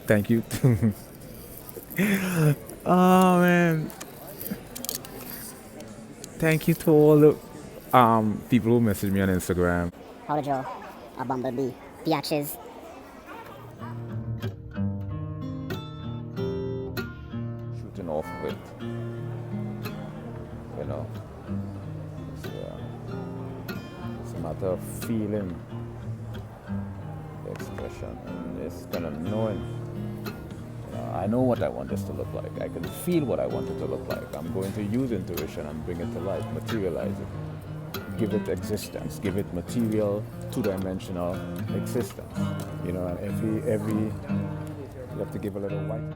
Thank you. Oh man, thank you to all the people who message me on Instagram. How to draw a bumblebee. Biatches. Shooting off of it, you know. It's a matter of feeling the expression and just kind of knowing. I know what I want this to look like. I can feel what I want it to look like. I'm going to use intuition and bring it to life, materialize it, give it existence, give it material, two-dimensional existence. You know, and every you have to give a little white.